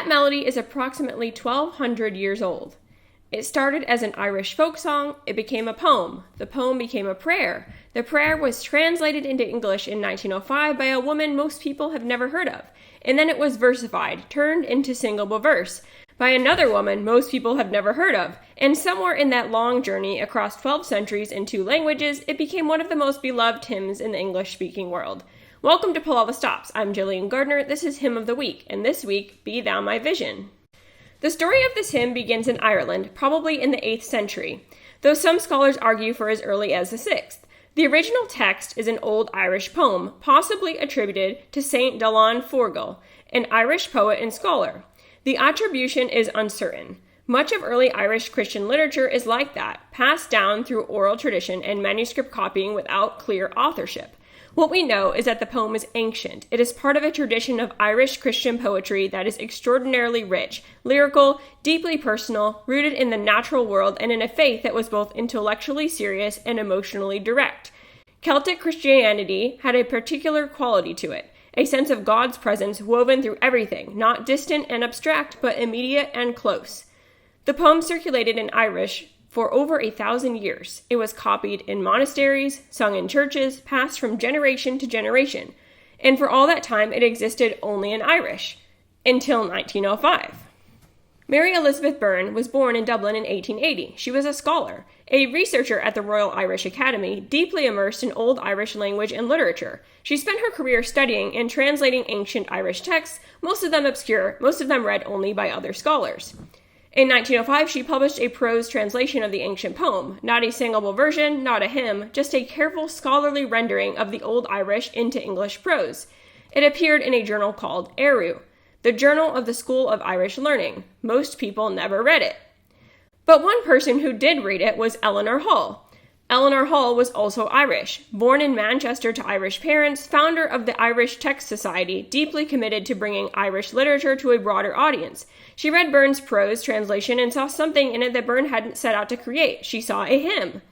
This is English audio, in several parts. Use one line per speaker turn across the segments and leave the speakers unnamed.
That melody is approximately 1,200 years old. It started as an Irish folk song, it became a poem, the poem became a prayer. The prayer was translated into English in 1905 by a woman most people have never heard of, and then it was versified, turned into singable verse, by another woman most people have never heard of, and somewhere in that long journey across 12 centuries in 2 languages, it became one of the most beloved hymns in the English-speaking world. Welcome to Pull All the Stops. I'm Jillian Gardner, this is Hymn of the Week, and this week, Be Thou My Vision. The story of this hymn begins in Ireland, probably in the 8th century, though some scholars argue for as early as the 6th. The original text is an old Irish poem, possibly attributed to Saint Dallán Forgaill, an Irish poet and scholar. The attribution is uncertain. Much of early Irish Christian literature is like that, passed down through oral tradition and manuscript copying without clear authorship. What we know is that the poem is ancient. It is part of a tradition of Irish Christian poetry that is extraordinarily rich, lyrical, deeply personal, rooted in the natural world and in a faith that was both intellectually serious and emotionally direct. Celtic Christianity had a particular quality to it, a sense of God's presence woven through everything, not distant and abstract, but immediate and close. The poem circulated in Irish for over 1,000 years. It was copied in monasteries, sung in churches, passed from generation to generation. And for all that time, it existed only in Irish, until 1905. Mary Elizabeth Byrne was born in Dublin in 1880. She was a scholar, a researcher at the Royal Irish Academy, deeply immersed in Old Irish language and literature. She spent her career studying and translating ancient Irish texts, most of them obscure, most of them read only by other scholars. In 1905, she published a prose translation of the ancient poem, not a singable version, not a hymn, just a careful scholarly rendering of the Old Irish into English prose. It appeared in a journal called Eru, the Journal of the School of Irish Learning. Most people never read it. But one person who did read it was Eleanor Hull. Eleanor Hull was also Irish, born in Manchester to Irish parents, founder of the Irish Text Society, deeply committed to bringing Irish literature to a broader audience. She read Byrne's prose translation and saw something in it that Byrne hadn't set out to create. She saw a hymn.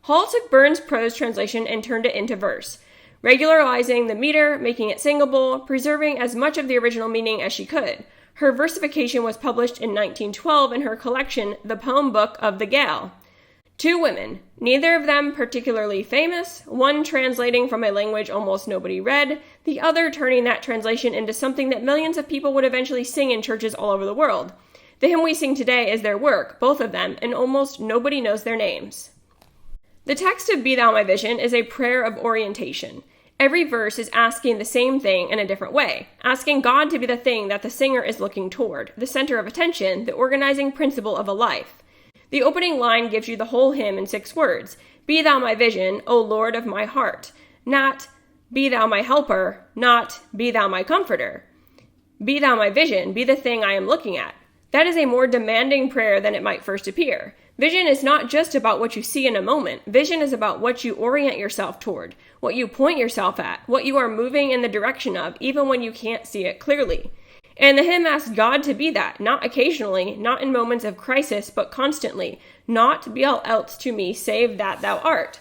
Hull took Byrne's prose translation and turned it into verse, regularizing the meter, making it singable, preserving as much of the original meaning as she could. Her versification was published in 1912 in her collection, The Poem Book of the Gael. 2 women, neither of them particularly famous, one translating from a language almost nobody read, the other turning that translation into something that millions of people would eventually sing in churches all over the world. The hymn we sing today is their work, both of them, and almost nobody knows their names. The text of Be Thou My Vision is a prayer of orientation. Every verse is asking the same thing in a different way, asking God to be the thing that the singer is looking toward, the center of attention, the organizing principle of a life. The opening line gives you the whole hymn in 6 words. Be thou my vision, O Lord of my heart. Not, be thou my helper, not, be thou my comforter. Be thou my vision, be the thing I am looking at. That is a more demanding prayer than it might first appear. Vision is not just about what you see in a moment. Vision is about what you orient yourself toward, what you point yourself at, what you are moving in the direction of, even when you can't see it clearly. And the hymn asks God to be that, not occasionally, not in moments of crisis, but constantly. Not be all else to me save that thou art.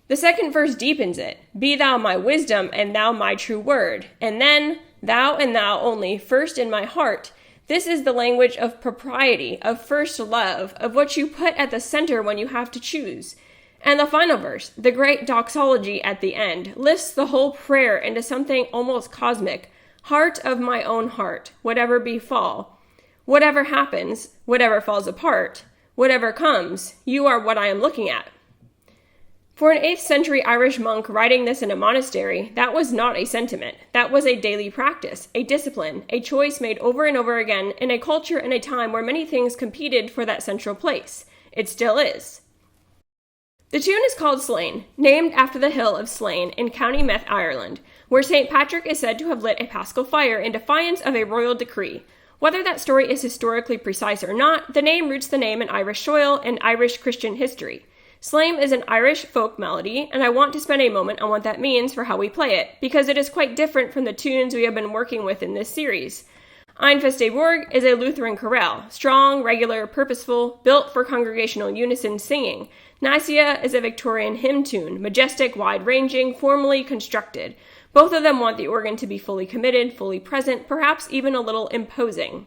The second verse deepens it. Be thou my wisdom and thou my true word. And then, thou and thou only, first in my heart. This is the language of propriety, of first love, of what you put at the center when you have to choose. And the final verse, the great doxology at the end, lifts the whole prayer into something almost cosmic. Heart of my own heart, whatever befall, whatever happens, whatever falls apart, whatever comes, you are what I am looking at. For an 8th century Irish monk writing this in a monastery, that was not a sentiment. That was a daily practice, a discipline, a choice made over and over again in a culture and a time where many things competed for that central place. It still is. The tune is called Slane, named after the hill of Slane in County Meath, Ireland, where St. Patrick is said to have lit a paschal fire in defiance of a royal decree. Whether that story is historically precise or not, the name roots the name in Irish soil and Irish Christian history. Slane is an Irish folk melody, and I want to spend a moment on what that means for how we play it, because it is quite different from the tunes we have been working with in this series. Ein Feste Borg is a Lutheran chorale, strong, regular, purposeful, built for congregational unison singing. Nicaea is a Victorian hymn tune, majestic, wide-ranging, formally constructed. Both of them want the organ to be fully committed, fully present, perhaps even a little imposing.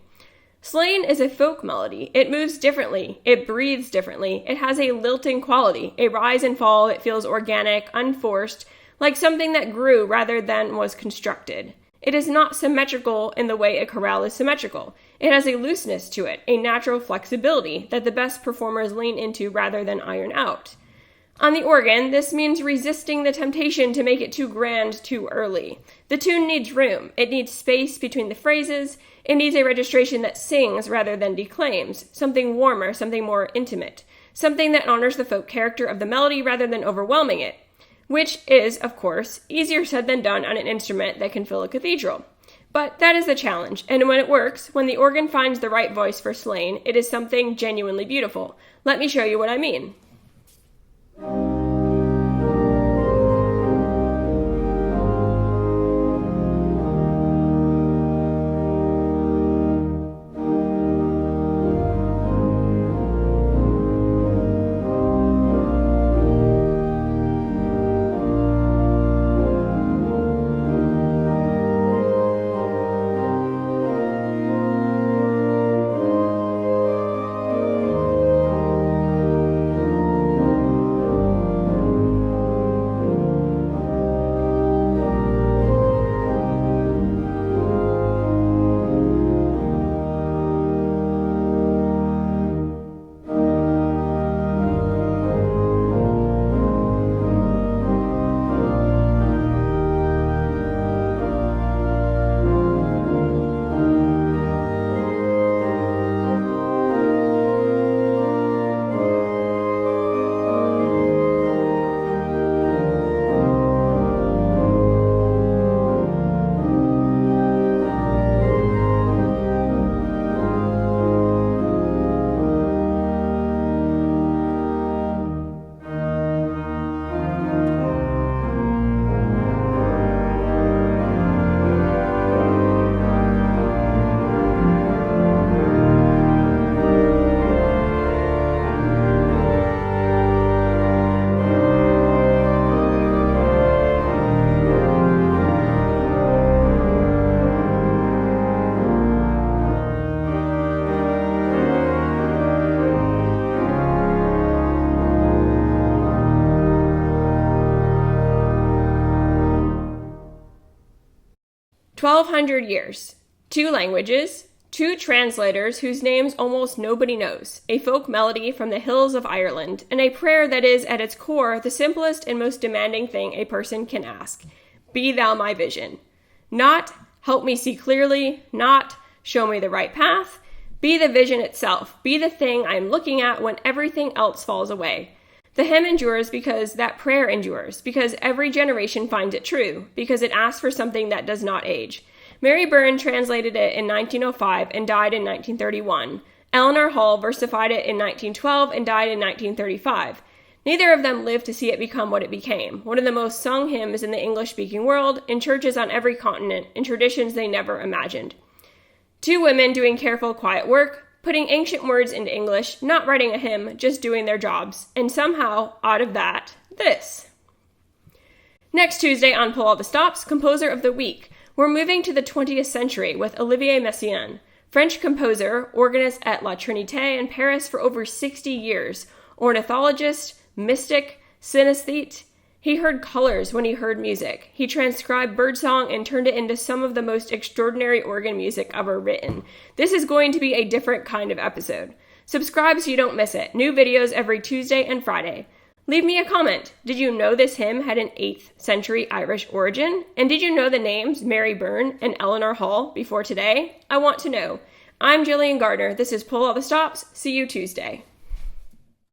Slane is a folk melody. It moves differently. It breathes differently. It has a lilting quality, a rise and fall that feels organic, unforced, like something that grew rather than was constructed. It is not symmetrical in the way a chorale is symmetrical. It has a looseness to it, a natural flexibility that the best performers lean into rather than iron out. On the organ, this means resisting the temptation to make it too grand too early. The tune needs room. It needs space between the phrases. It needs a registration that sings rather than declaims, something warmer, something more intimate, something that honors the folk character of the melody rather than overwhelming it, which is, of course, easier said than done on an instrument that can fill a cathedral. But that is the challenge, and when it works, when the organ finds the right voice for Slane, it is something genuinely beautiful. Let me show you what I mean. "1,200 years, 2 languages, 2 translators whose names almost nobody knows, a folk melody from the hills of Ireland, and a prayer that is, at its core, the simplest and most demanding thing a person can ask. Be thou my vision. Not, help me see clearly, not, show me the right path. Be the vision itself. Be the thing I am looking at when everything else falls away. The hymn endures because that prayer endures, because every generation finds it true, because it asks for something that does not age. Mary Byrne translated it in 1905 and died in 1931. Eleanor Hull versified it in 1912 and died in 1935. Neither of them lived to see it become what it became, one of the most sung hymns in the English-speaking world, in churches on every continent, in traditions they never imagined. 2 women doing careful, quiet work, putting ancient words into English, not writing a hymn, just doing their jobs. And somehow, out of that, this. Next Tuesday on Pull All the Stops, Composer of the Week. We're moving to the 20th century with Olivier Messiaen, French composer, organist at La Trinité in Paris for over 60 years, ornithologist, mystic, synesthete. He heard colors when he heard music. He transcribed birdsong and turned it into some of the most extraordinary organ music ever written. This is going to be a different kind of episode. Subscribe so you don't miss it. New videos every Tuesday and Friday. Leave me a comment. Did you know this hymn had an 8th century Irish origin? And did you know the names Mary Byrne and Eleanor Hull before today? I want to know. I'm Jillian Gardner. This is Pull All the Stops. See you Tuesday.